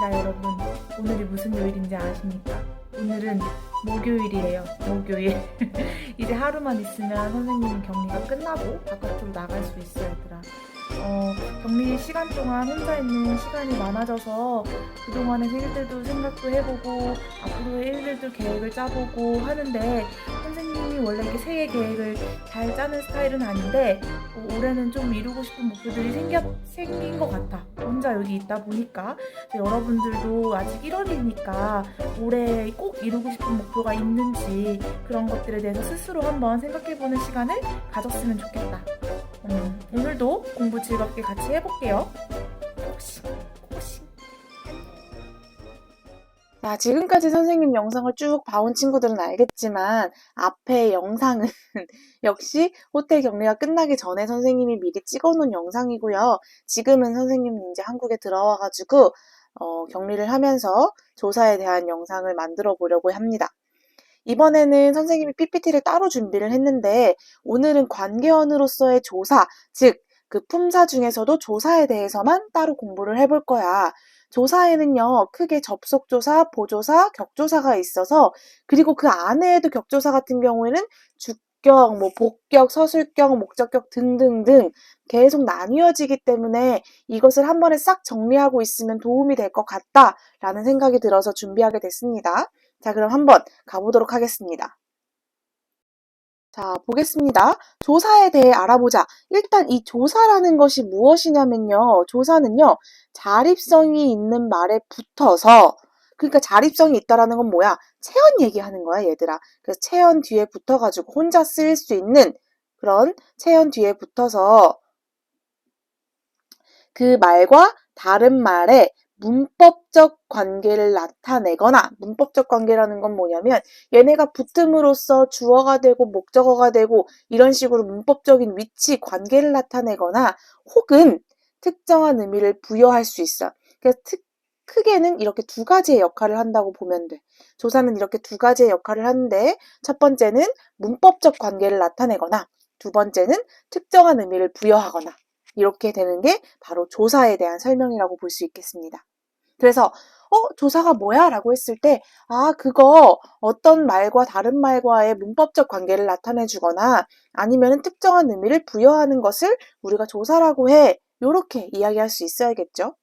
자, 여러분, 오늘이 무슨 요일인지 아십니까? 오늘은 목요일이에요. 목요일. 이제 하루만 있으면 선생님 격리가 끝나고 바깥으로 나갈 수 있어요, 얘들아. 격리 시간 동안 혼자 있는 시간이 많아져서 그동안의 일들도 생각도 해보고 앞으로의 일들도 계획을 짜보고 하는데, 선생님이 원래 이렇게 새해 계획을 잘 짜는 스타일은 아닌데 올해는 좀 이루고 싶은 목표들이 생긴 것 같아. 혼자 여기 있다 보니까. 여러분들도 아직 1월이니까 올해 꼭 이루고 싶은 목표가 있는지 그런 것들에 대해서 스스로 한번 생각해보는 시간을 가졌으면 좋겠다. 오늘도 공부 즐겁게 같이 해볼게요. 자, 지금까지 선생님 영상을 쭉 봐온 친구들은 알겠지만 앞에 영상은 역시 호텔 격리가 끝나기 전에 선생님이 미리 찍어놓은 영상이고요. 지금은 선생님이 이제 한국에 들어와가지고 격리를 하면서 조사에 대한 영상을 만들어 보려고 합니다. 이번에는 선생님이 PPT를 따로 준비를 했는데 오늘은 관계원으로서의 조사, 즉 그 품사 중에서도 조사에 대해서만 따로 공부를 해볼 거야. 조사에는요, 크게 접속조사, 보조사, 격조사가 있어서, 그리고 그 안에도 격조사 같은 경우에는 주격, 복격, 서술격, 목적격 등등등 계속 나뉘어지기 때문에 이것을 한 번에 싹 정리하고 있으면 도움이 될 것 같다라는 생각이 들어서 준비하게 됐습니다. 자, 그럼 한번 가보도록 하겠습니다. 자, 보겠습니다. 조사에 대해 알아보자. 일단 이 조사라는 것이 무엇이냐면요. 조사는요, 자립성이 있는 말에 붙어서, 그러니까 자립성이 있다라는 건 뭐야? 체언 얘기하는 거야, 얘들아. 그래서 체언 뒤에 붙어가지고 혼자 쓸 수 있는 그런 체언 뒤에 붙어서 그 말과 다른 말에 문법적 관계를 나타내거나, 문법적 관계라는 건 뭐냐면 얘네가 붙음으로써 주어가 되고 목적어가 되고 이런 식으로 문법적인 위치, 관계를 나타내거나 혹은 특정한 의미를 부여할 수 있어. 그래서 크게는 이렇게 두 가지의 역할을 한다고 보면 돼. 조사는 이렇게 두 가지의 역할을 하는데 첫 번째는 문법적 관계를 나타내거나 두 번째는 특정한 의미를 부여하거나 이렇게 되는 게 바로 조사에 대한 설명이라고 볼 수 있겠습니다. 그래서 조사가 뭐야? 라고 했을 때 그거 어떤 말과 다른 말과의 문법적 관계를 나타내 주거나 아니면 특정한 의미를 부여하는 것을 우리가 조사라고 해. 이렇게 이야기할 수 있어야겠죠.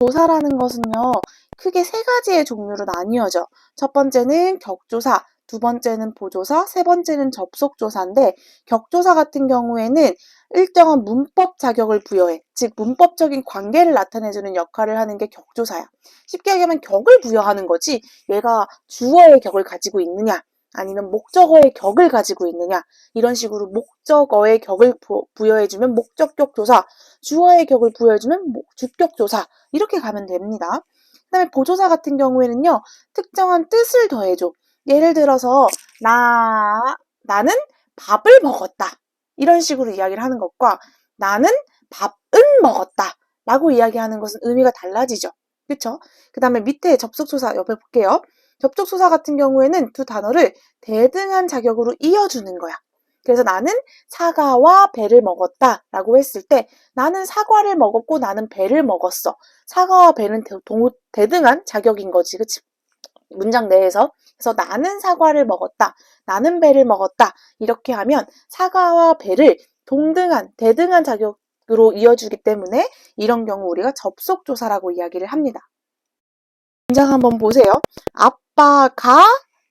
조사라는 것은요, 크게 세 가지의 종류로 나뉘어져. 첫 번째는 격조사, 두 번째는 보조사, 세 번째는 접속조사인데 격조사 같은 경우에는 일정한 문법 자격을 부여해. 즉 문법적인 관계를 나타내주는 역할을 하는 게 격조사야. 쉽게 얘기하면 격을 부여하는 거지 얘가 주어의 격을 가지고 있느냐 아니면 목적어의 격을 가지고 있느냐 이런 식으로 목적어의 격을 부여해주면 목적격 조사, 주어의 격을 부여해주면 주격 조사 이렇게 가면 됩니다. 그 다음에 보조사 같은 경우에는요, 특정한 뜻을 더해줘. 예를 들어서 나는 밥을 먹었다. 이런 식으로 이야기를 하는 것과 나는 밥은 먹었다. 라고 이야기하는 것은 의미가 달라지죠. 그쵸? 그 다음에 밑에 접속조사 옆에 볼게요. 접속조사 같은 경우에는 두 단어를 대등한 자격으로 이어주는 거야. 그래서 나는 사과와 배를 먹었다 라고 했을 때 나는 사과를 먹었고 나는 배를 먹었어. 사과와 배는 대등한 자격인 거지. 그치? 문장 내에서. 그래서 나는 사과를 먹었다. 나는 배를 먹었다. 이렇게 하면 사과와 배를 대등한 자격으로 이어주기 때문에 이런 경우 우리가 접속조사라고 이야기를 합니다. 문장 한번 보세요. 아빠가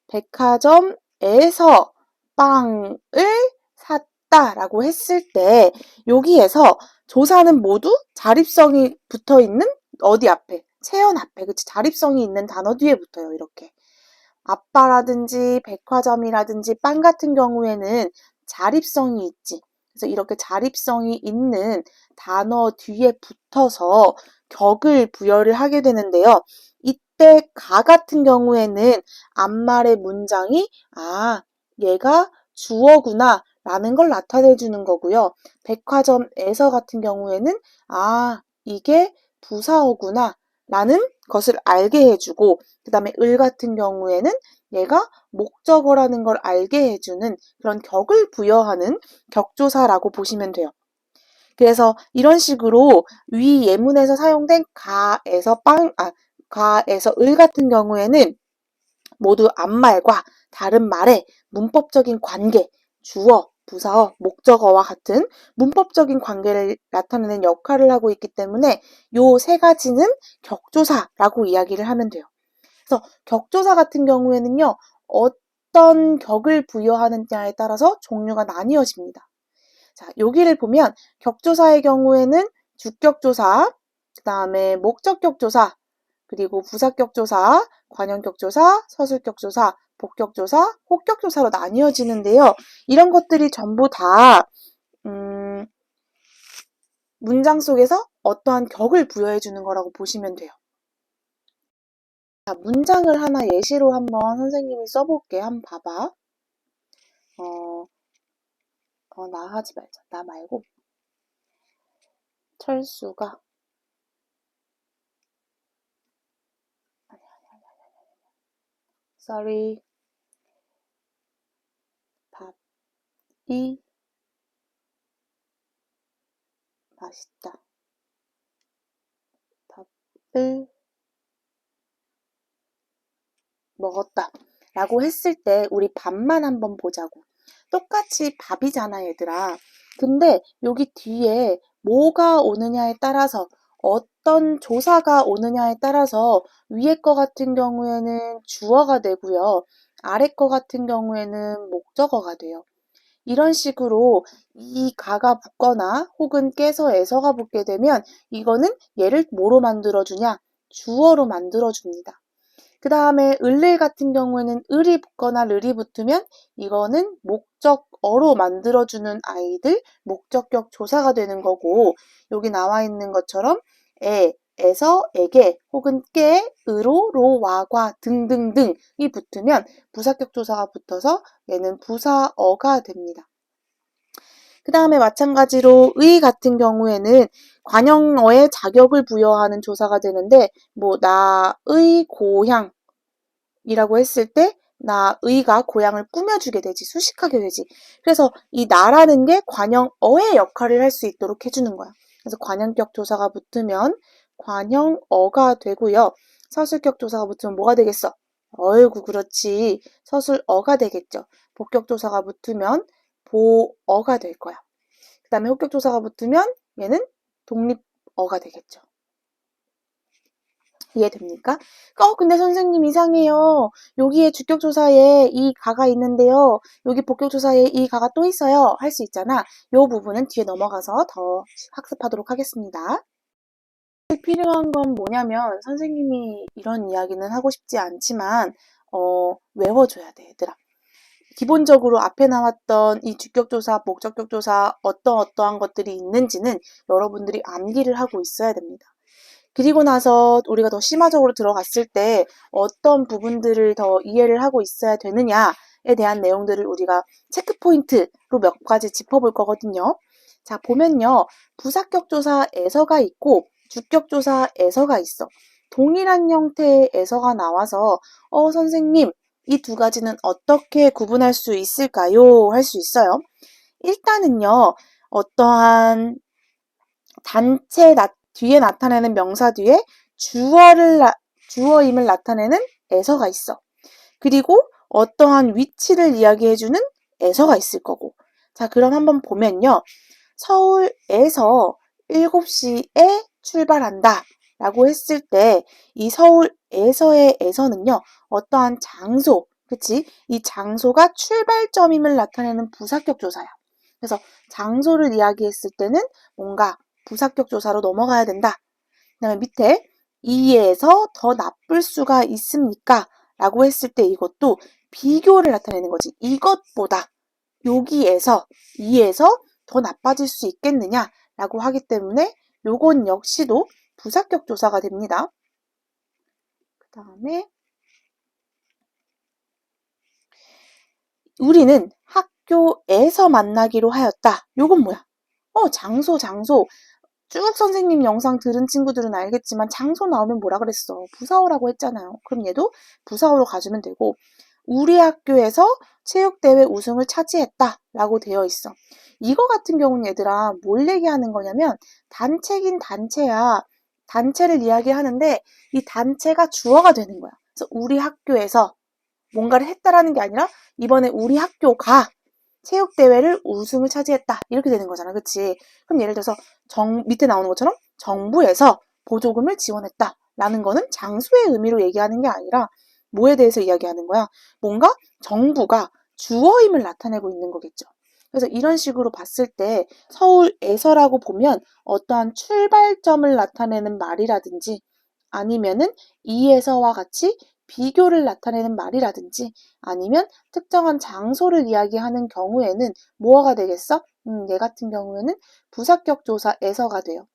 백화점에서 빵을 샀다 라고 했을 때 여기에서 조사는 모두 자립성이 붙어있는 어디 앞에? 체언 앞에. 그치? 자립성이 있는 단어 뒤에 붙어요. 이렇게. 아빠라든지 백화점이라든지 빵 같은 경우에는 자립성이 있지. 그래서 이렇게 자립성이 있는 단어 뒤에 붙어서 격을 부여를 하게 되는데요. 이때 가 같은 경우에는 앞말의 문장이 얘가 주어구나 라는 걸 나타내 주는 거고요. 백화점에서 같은 경우에는 이게 부사어구나 라는 것을 알게 해주고 그 다음에 을 같은 경우에는 얘가 목적어라는 걸 알게 해주는 그런 격을 부여하는 격조사라고 보시면 돼요. 그래서 이런 식으로 위 예문에서 사용된 가에서 가에서 을 같은 경우에는 모두 앞말과 다른 말의 문법적인 관계, 주어, 부사어, 목적어와 같은 문법적인 관계를 나타내는 역할을 하고 있기 때문에 요 세 가지는 격조사라고 이야기를 하면 돼요. 그래서 격조사 같은 경우에는요, 어떤 격을 부여하느냐에 따라서 종류가 나뉘어집니다. 자, 여기를 보면 격조사의 경우에는 주격조사, 그 다음에 목적격조사, 그리고 부사격조사, 관형격조사, 서술격조사, 복격조사, 혹격조사로 나뉘어지는데요. 이런 것들이 전부 다 문장 속에서 어떠한 격을 부여해 주는 거라고 보시면 돼요. 자, 문장을 하나 예시로 한번 선생님이 써볼게. 한번 봐봐. 나 하지 말자. 나 말고. 철수가 sorry. 밥이 맛있다. 밥을 먹었다. 라고 했을 때 우리 밥만 한번 보자고. 똑같이 밥이잖아, 얘들아. 근데 여기 뒤에 뭐가 오느냐에 따라서 어떤 조사가 오느냐에 따라서 위에 거 같은 경우에는 주어가 되고요. 아래 거 같은 경우에는 목적어가 돼요. 이런 식으로 이 가가 붙거나 혹은 깨서 에서가 붙게 되면 이거는 얘를 뭐로 만들어주냐? 주어로 만들어줍니다. 그 다음에 을릴 같은 경우에는 을이 붙거나 르이 붙으면 이거는 목적어로 만들어주는 아이들 목적격 조사가 되는 거고 여기 나와 있는 것처럼 에서, 에게 혹은 깨, 으로, 로, 와과 등등등이 붙으면 부사격 조사가 붙어서 얘는 부사어가 됩니다. 그 다음에 마찬가지로 의 같은 경우에는 관형어에 자격을 부여하는 조사가 되는데 뭐 나의 고향이라고 했을 때 나의가 고향을 꾸며주게 되지, 수식하게 되지. 그래서 이 나라는 게 관형어의 역할을 할 수 있도록 해주는 거야. 그래서 관형격 조사가 붙으면 관형어가 되고요. 서술격 조사가 붙으면 뭐가 되겠어? 어이구 그렇지. 서술어가 되겠죠. 복격 조사가 붙으면 보어가 될 거야. 그 다음에 혹격 조사가 붙으면 얘는 독립어가 되겠죠. 이해됩니까? 근데 선생님 이상해요. 여기에 주격조사에 이 가가 있는데요. 여기 복격조사에 이 가가 또 있어요. 할 수 있잖아. 이 부분은 뒤에 넘어가서 더 학습하도록 하겠습니다. 필요한 건 뭐냐면 선생님이 이런 이야기는 하고 싶지 않지만 외워줘야 돼, 얘들아. 기본적으로 앞에 나왔던 이 주격조사, 목적격조사 어떠한 것들이 있는지는 여러분들이 암기를 하고 있어야 됩니다. 그리고 나서 우리가 더 심화적으로 들어갔을 때 어떤 부분들을 더 이해를 하고 있어야 되느냐에 대한 내용들을 우리가 체크포인트로 몇 가지 짚어볼 거거든요. 자, 보면요. 부사격조사에서가 있고 주격조사에서가 있어. 동일한 형태의 에서가 나와서 선생님 이 두 가지는 어떻게 구분할 수 있을까요? 할 수 있어요. 일단은요. 어떠한 단체 뒤에 나타내는 명사 뒤에 주어임을 나타내는 에서가 있어. 그리고 어떠한 위치를 이야기해주는 에서가 있을 거고. 자, 그럼 한번 보면요. 서울에서 7시에 출발한다 라고 했을 때 이 서울에서의 에서는요. 어떠한 장소, 그치? 이 장소가 출발점임을 나타내는 부사격 조사야. 그래서 장소를 이야기했을 때는 뭔가 부사격 조사로 넘어가야 된다. 그 다음에 밑에 이에서 더 나쁠 수가 있습니까? 라고 했을 때 이것도 비교를 나타내는 거지. 이것보다 여기에서 이에서 더 나빠질 수 있겠느냐? 라고 하기 때문에 요건 역시도 부사격 조사가 됩니다. 그 다음에 우리는 학교에서 만나기로 하였다. 요건 뭐야? 장소. 쭉 선생님 영상 들은 친구들은 알겠지만 장소 나오면 뭐라 그랬어? 부사어라고 했잖아요. 그럼 얘도 부사어로 가주면 되고 우리 학교에서 체육대회 우승을 차지했다 라고 되어 있어. 이거 같은 경우는 얘들아 뭘 얘기하는 거냐면 단체긴 단체야. 단체를 이야기하는데 이 단체가 주어가 되는 거야. 그래서 우리 학교에서 뭔가를 했다라는 게 아니라 이번에 우리 학교가 체육대회를 우승을 차지했다. 이렇게 되는 거잖아. 그치? 그럼 예를 들어서 밑에 나오는 것처럼 정부에서 보조금을 지원했다. 라는 거는 장소의 의미로 얘기하는 게 아니라 뭐에 대해서 이야기하는 거야? 뭔가 정부가 주어임을 나타내고 있는 거겠죠. 그래서 이런 식으로 봤을 때 서울에서라고 보면 어떠한 출발점을 나타내는 말이라든지 아니면은 이에서와 같이 비교를 나타내는 말이라든지 아니면 특정한 장소를 이야기하는 경우에는 뭐가 되겠어? 얘 같은 경우에는 부사격 조사에서가 돼요.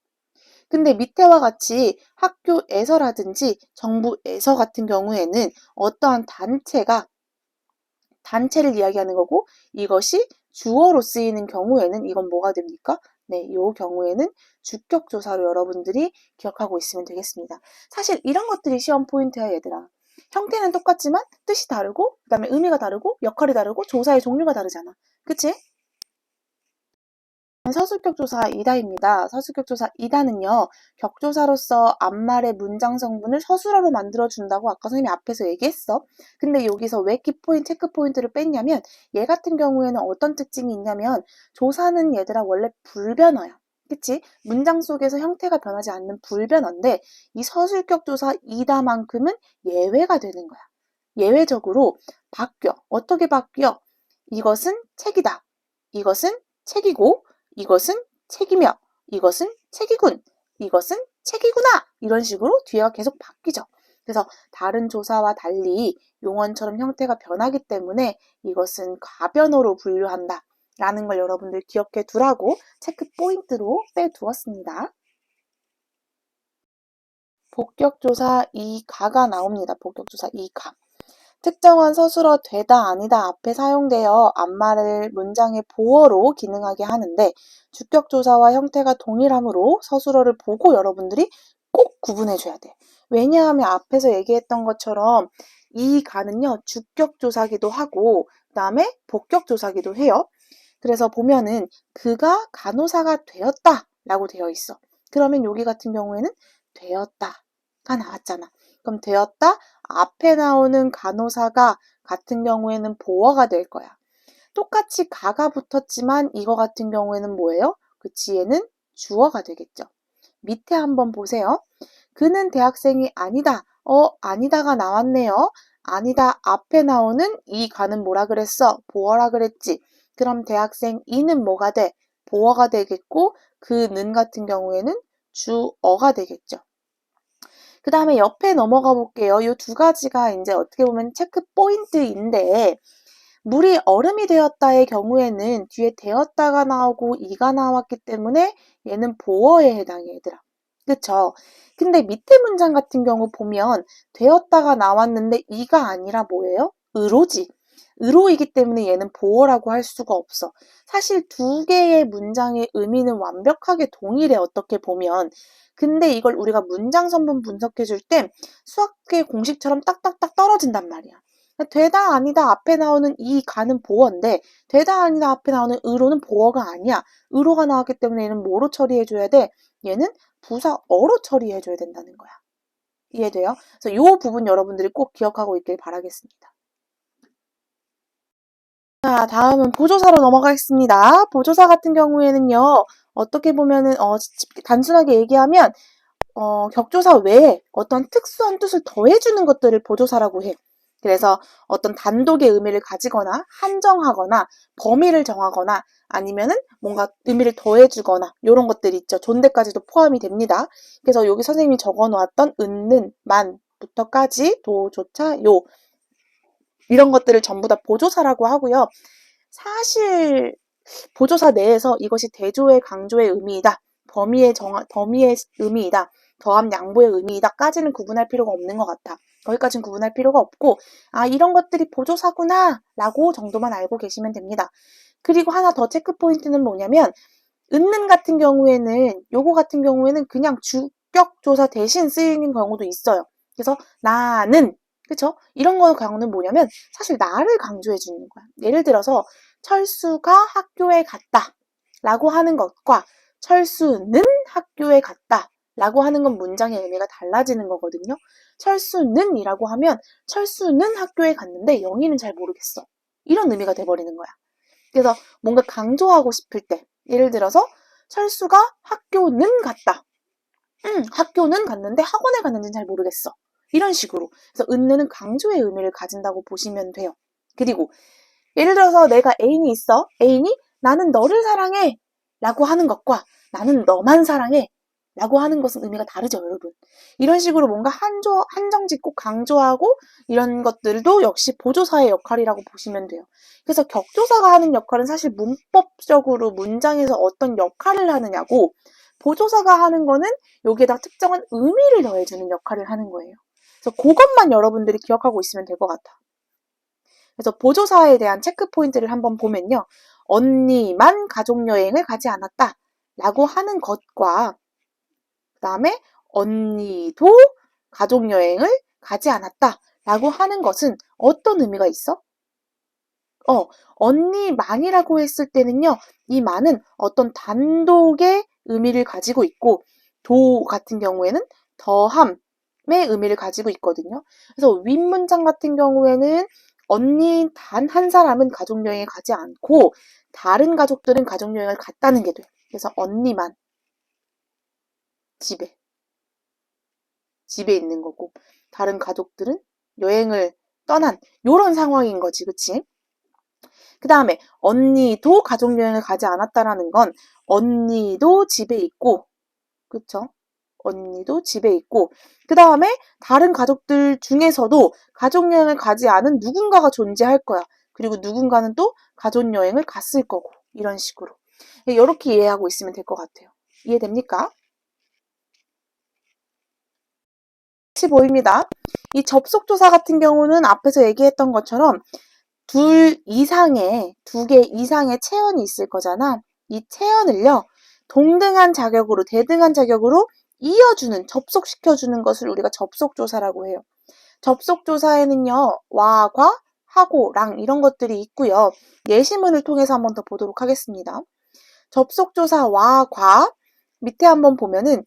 근데 밑에와 같이 학교에서라든지 정부에서 같은 경우에는 어떠한 단체를 이야기하는 거고 이것이 주어로 쓰이는 경우에는 이건 뭐가 됩니까? 네, 이 경우에는 주격조사로 여러분들이 기억하고 있으면 되겠습니다. 사실 이런 것들이 시험 포인트야 얘들아. 형태는 똑같지만 뜻이 다르고 그 다음에 의미가 다르고 역할이 다르고 조사의 종류가 다르잖아. 그치? 서술격조사 2다입니다. 서술격조사 2다는요. 격조사로서 앞말의 문장 성분을 서술어로 만들어준다고 아까 선생님이 앞에서 얘기했어. 근데 여기서 왜 키포인트, 체크포인트를 뺐냐면 얘 같은 경우에는 어떤 특징이 있냐면 조사는 얘들아 원래 불변어야. 그치? 문장 속에서 형태가 변하지 않는 불변어인데 이 서술격조사 2다만큼은 예외가 되는 거야. 예외적으로 바뀌어. 어떻게 바뀌어? 이것은 책이다. 이것은 책이고 이것은 책이며 이것은 책이군 이것은 책이구나 이런 식으로 뒤에가 계속 바뀌죠. 그래서 다른 조사와 달리 용언처럼 형태가 변하기 때문에 이것은 가변어로 분류한다 라는 걸 여러분들 기억해 두라고 체크 포인트로 빼두었습니다. 복격조사 2가가 나옵니다. 복격조사 2가. 특정한 서술어 되다 아니다 앞에 사용되어 앞말을 문장의 보어로 기능하게 하는데 주격조사와 형태가 동일하므로 서술어를 보고 여러분들이 꼭 구분해줘야 돼. 왜냐하면 앞에서 얘기했던 것처럼 이 가는요 주격조사기도 하고 그 다음에 복격조사기도 해요. 그래서 보면은 그가 간호사가 되었다 라고 되어 있어. 그러면 여기 같은 경우에는 되었다가 나왔잖아. 그럼 되었다 앞에 나오는 간호사가 같은 경우에는 보어가 될 거야. 똑같이 가가 붙었지만 이거 같은 경우에는 뭐예요? 그 지혜는 주어가 되겠죠. 밑에 한번 보세요. 그는 대학생이 아니다. 아니다가 나왔네요. 아니다 앞에 나오는 이 가는 뭐라 그랬어? 보어라 그랬지. 그럼 대학생 이는 뭐가 돼? 보어가 되겠고 그는 같은 경우에는 주어가 되겠죠. 그 다음에 옆에 넘어가 볼게요. 이 두 가지가 이제 어떻게 보면 체크 포인트인데 물이 얼음이 되었다의 경우에는 뒤에 되었다가 나오고 이가 나왔기 때문에 얘는 보어에 해당해 얘들아. 그쵸? 근데 밑에 문장 같은 경우 보면 되었다가 나왔는데 이가 아니라 뭐예요? 의로지. 의로이기 때문에 얘는 보어라고 할 수가 없어. 사실 두 개의 문장의 의미는 완벽하게 동일해 어떻게 보면. 근데 이걸 우리가 문장 선분 분석해 줄 때 수학의 공식처럼 딱딱딱 떨어진단 말이야. 되다 아니다 앞에 나오는 이 가는 보어인데 되다 아니다 앞에 나오는 의로는 보어가 아니야. 의로가 나왔기 때문에 얘는 뭐로 처리해 줘야 돼? 얘는 부사어로 처리해 줘야 된다는 거야. 이해돼요? 그래서 이 부분 여러분들이 꼭 기억하고 있길 바라겠습니다. 자, 다음은 보조사로 넘어가겠습니다. 보조사 같은 경우에는요, 어떻게 보면은, 단순하게 얘기하면, 격조사 외에 어떤 특수한 뜻을 더해주는 것들을 보조사라고 해. 그래서 어떤 단독의 의미를 가지거나, 한정하거나, 범위를 정하거나, 아니면은 뭔가 의미를 더해주거나, 이런 것들이 있죠. 존대까지도 포함이 됩니다. 그래서 여기 선생님이 적어 놓았던 은는, 만부터까지, 도, 조차, 요, 이런 것들을 전부 다 보조사라고 하고요. 사실 보조사 내에서 이것이 대조의 강조의 의미이다. 범위의 의미이다. 더함 양보의 의미이다까지는 구분할 필요가 없는 것 같아. 거기까지는 구분할 필요가 없고 이런 것들이 보조사구나 라고 정도만 알고 계시면 됩니다. 그리고 하나 더 체크 포인트는 뭐냐면 은는 같은 경우에는 요거 같은 경우에는 그냥 주격조사 대신 쓰이는 경우도 있어요. 그래서 나는 그쵸? 이런 거 경우는 뭐냐면 사실 나를 강조해 주는 거야. 예를 들어서 철수가 학교에 갔다. 라고 하는 것과 철수는 학교에 갔다 라고 하는 건 문장의 의미가 달라지는 거거든요. 철수는 이라고 하면 철수는 학교에 갔는데 영희는 잘 모르겠어. 이런 의미가 돼버리는 거야. 그래서 뭔가 강조하고 싶을 때 예를 들어서 철수가 학교는 갔다. 학교는 갔는데 학원에 갔는지는 잘 모르겠어. 이런 식으로. 그래서 은느는 강조의 의미를 가진다고 보시면 돼요. 그리고 예를 들어서 내가 애인이 있어. 애인이 나는 너를 사랑해 라고 하는 것과 나는 너만 사랑해 라고 하는 것은 의미가 다르죠, 여러분. 이런 식으로 뭔가 한정짓고 강조하고 이런 것들도 역시 보조사의 역할이라고 보시면 돼요. 그래서 격조사가 하는 역할은 사실 문법적으로 문장에서 어떤 역할을 하느냐고 보조사가 하는 거는 여기에다 특정한 의미를 더해주는 역할을 하는 거예요. 그래서 그것만 여러분들이 기억하고 있으면 될 것 같아. 그래서 보조사에 대한 체크 포인트를 한번 보면요. 언니만 가족여행을 가지 않았다 라고 하는 것과 그 다음에 언니도 가족여행을 가지 않았다 라고 하는 것은 어떤 의미가 있어? 언니만이라고 했을 때는요. 이 만은 어떤 단독의 의미를 가지고 있고 도 같은 경우에는 더함의 의미를 가지고 있거든요. 그래서 윗문장 같은 경우에는 언니 단 한 사람은 가족여행에 가지 않고 다른 가족들은 가족여행을 갔다는 게 돼요. 그래서 언니만 집에 있는 거고 다른 가족들은 여행을 떠난 요런 상황인 거지, 그치? 그 다음에 언니도 가족여행을 가지 않았다라는 건 언니도 집에 있고, 그쵸? 언니도 집에 있고 그 다음에 다른 가족들 중에서도 가족여행을 가지 않은 누군가가 존재할 거야. 그리고 누군가는 또 가족여행을 갔을 거고 이런 식으로 이렇게 이해하고 있으면 될 것 같아요. 이해됩니까? 같이 보입니다. 이 접속조사 같은 경우는 앞에서 얘기했던 것처럼 두 개 이상의 체언이 있을 거잖아. 이 체언을요, 동등한 자격으로, 대등한 자격으로 이어주는, 접속시켜주는 것을 우리가 접속조사라고 해요. 접속조사에는요, 와, 과, 하고, 랑 이런 것들이 있고요. 예시문을 통해서 한번 더 보도록 하겠습니다. 접속조사 와, 과, 밑에 한번 보면은,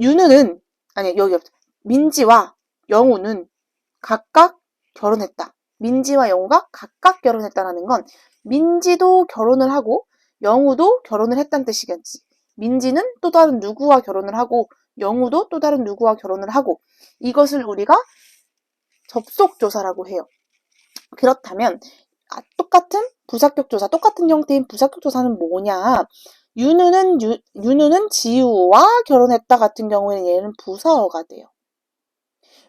윤우는, 아니, 여기, 민지와 영우는 각각 결혼했다. 민지와 영우가 각각 결혼했다라는 건 민지도 결혼을 하고 영우도 결혼을 했다는 뜻이겠지. 민지는 또 다른 누구와 결혼을 하고 영우도 또 다른 누구와 결혼을 하고 이것을 우리가 접속조사라고 해요. 그렇다면 똑같은 부사격 조사, 똑같은 형태인 부사격 조사는 뭐냐? 윤우는 지우와 결혼했다 같은 경우에는 얘는 부사어가 돼요.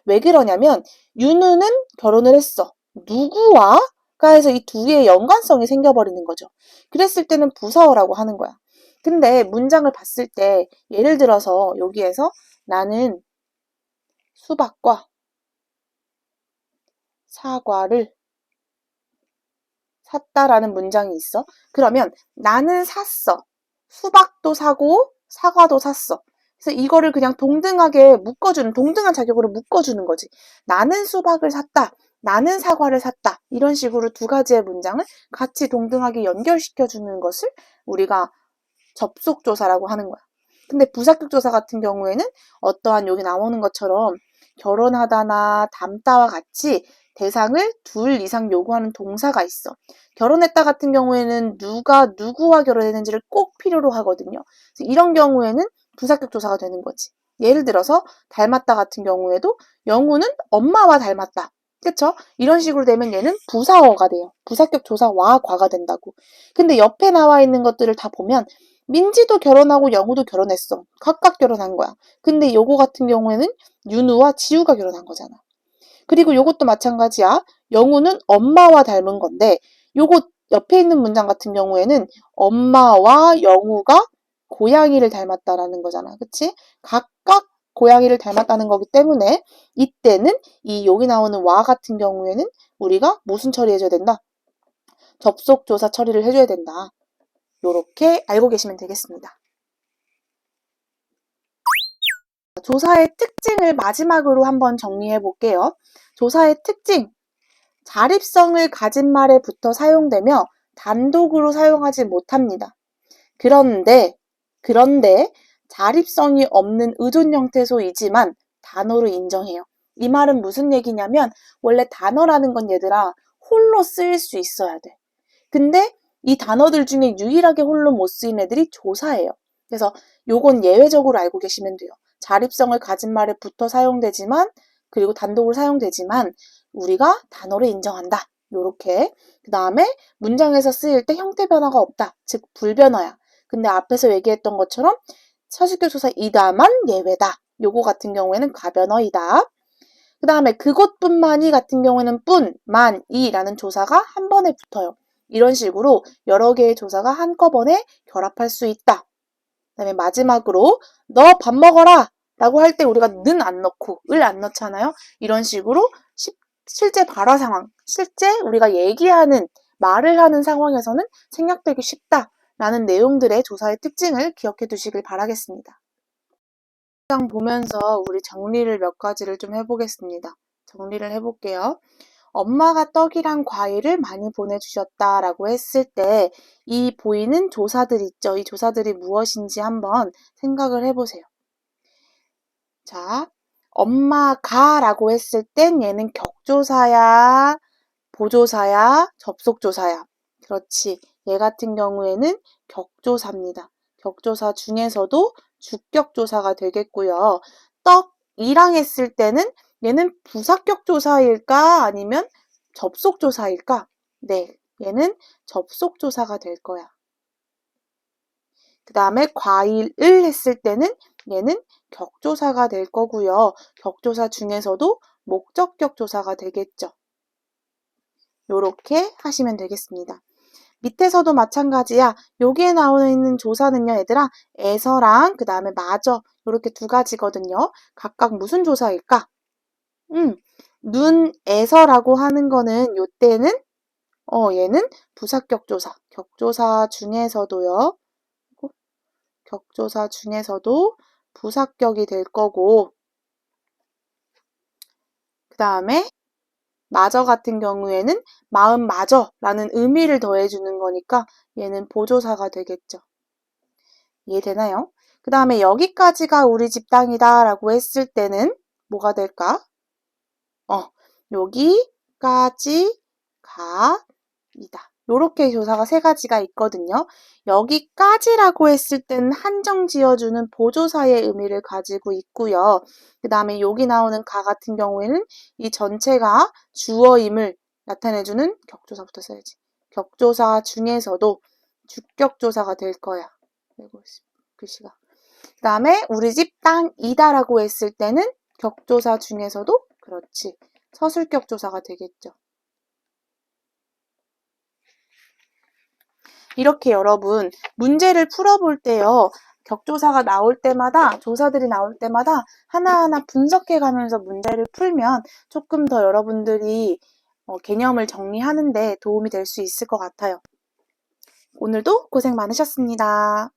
왜 그러냐면 윤우는 결혼을 했어. 누구와? 가 해서 이 두 개의 연관성이 생겨버리는 거죠. 그랬을 때는 부사어라고 하는 거야. 근데 문장을 봤을 때 예를 들어서 여기에서 나는 수박과 사과를 샀다라는 문장이 있어. 그러면 나는 샀어. 수박도 사고 사과도 샀어. 그래서 이거를 그냥 동등하게 묶어주는, 동등한 자격으로 묶어주는 거지. 나는 수박을 샀다. 나는 사과를 샀다. 이런 식으로 두 가지의 문장을 같이 동등하게 연결시켜주는 것을 우리가 접속조사라고 하는 거야. 근데 부사격조사 같은 경우에는 어떠한 여기 나오는 것처럼 결혼하다나 담다와 같이 대상을 둘 이상 요구하는 동사가 있어. 결혼했다 같은 경우에는 누가 누구와 결혼했는지를 꼭 필요로 하거든요. 이런 경우에는 부사격 조사가 되는 거지. 예를 들어서 닮았다 같은 경우에도 영우는 엄마와 닮았다. 그쵸? 이런 식으로 되면 얘는 부사어가 돼요. 부사격 조사와 과가 된다고. 근데 옆에 나와 있는 것들을 다 보면 민지도 결혼하고 영우도 결혼했어. 각각 결혼한 거야. 근데 요거 같은 경우에는 윤우와 지우가 결혼한 거잖아. 그리고 요것도 마찬가지야. 영우는 엄마와 닮은 건데 요거 옆에 있는 문장 같은 경우에는 엄마와 영우가 고양이를 닮았다라는 거잖아. 그치? 각각 고양이를 닮았다는 거기 때문에 이때는 이 여기 나오는 와 같은 경우에는 우리가 무슨 처리해줘야 된다? 접속조사 처리를 해줘야 된다. 요렇게 알고 계시면 되겠습니다. 조사의 특징을 마지막으로 한번 정리해 볼게요. 조사의 특징. 자립성을 가진 말에 붙어 사용되며 단독으로 사용하지 못합니다. 그런데 자립성이 없는 의존 형태소이지만 단어로 인정해요. 이 말은 무슨 얘기냐면 원래 단어라는 건 얘들아 홀로 쓰일 수 있어야 돼. 근데 이 단어들 중에 유일하게 홀로 못 쓰인 애들이 조사예요. 그래서 요건 예외적으로 알고 계시면 돼요. 자립성을 가진 말에 붙어 사용되지만 그리고 단독으로 사용되지만 우리가 단어로 인정한다. 요렇게. 그 다음에 문장에서 쓰일 때 형태 변화가 없다. 즉 불변어야. 근데 앞에서 얘기했던 것처럼 서술격 조사 이다만 예외다. 요거 같은 경우에는 가변어이다. 그 다음에 그것뿐만이 같은 경우에는 뿐, 만, 이라는 조사가 한 번에 붙어요. 이런 식으로 여러 개의 조사가 한꺼번에 결합할 수 있다. 그 다음에 마지막으로 너 밥 먹어라 라고 할 때 우리가 는 안 넣고 을 안 넣잖아요. 이런 식으로 실제 발화 상황, 실제 우리가 얘기하는 말을 하는 상황에서는 생략되기 쉽다라는 내용들의 조사의 특징을 기억해 두시길 바라겠습니다. 영상 보면서 우리 정리를 몇 가지를 좀 해보겠습니다. 정리를 해볼게요. 엄마가 떡이랑 과일을 많이 보내주셨다라고 했을 때 이 보이는 조사들 있죠. 이 조사들이 무엇인지 한번 생각을 해보세요. 자, 엄마가 라고 했을 땐 얘는 격조사야, 보조사야, 접속조사야. 그렇지. 얘 같은 경우에는 격조사입니다. 격조사 중에서도 주격조사가 되겠고요. 떡이랑 했을 때는 얘는 부사격조사일까 아니면 접속조사일까? 네, 얘는 접속조사가 될 거야. 그 다음에 과일을 했을 때는 얘는 격조사가 될 거고요. 격조사 중에서도 목적격 조사가 되겠죠. 요렇게 하시면 되겠습니다. 밑에서도 마찬가지야. 여기에 나와 있는 조사는요, 얘들아, 에서랑 그 다음에 마저 요렇게 두 가지거든요. 각각 무슨 조사일까? 눈에서라고 하는 거는 요때는 얘는 부사격 조사. 격조사 중에서도 부사격이 될 거고 그 다음에 마저 같은 경우에는 마음마저라는 의미를 더해주는 거니까 얘는 보조사가 되겠죠. 이해되나요? 그 다음에 여기까지가 우리 집 땅이다 라고 했을 때는 뭐가 될까? 여기까지가 이다. 요렇게 조사가 세 가지가 있거든요. 여기까지라고 했을 때는 한정 지어주는 보조사의 의미를 가지고 있고요. 그 다음에 여기 나오는 가 같은 경우에는 이 전체가 주어임을 나타내주는 격조사부터 써야지. 격조사 중에서도 주격조사가 될 거야. 글씨가. 그 다음에 우리 집 땅이다라고 했을 때는 격조사 중에서도 그렇지. 서술격 조사가 되겠죠. 이렇게 여러분 문제를 풀어볼 때요. 격조사가 나올 때마다 조사들이 나올 때마다 하나하나 분석해 가면서 문제를 풀면 조금 더 여러분들이 개념을 정리하는 데 도움이 될 수 있을 것 같아요. 오늘도 고생 많으셨습니다.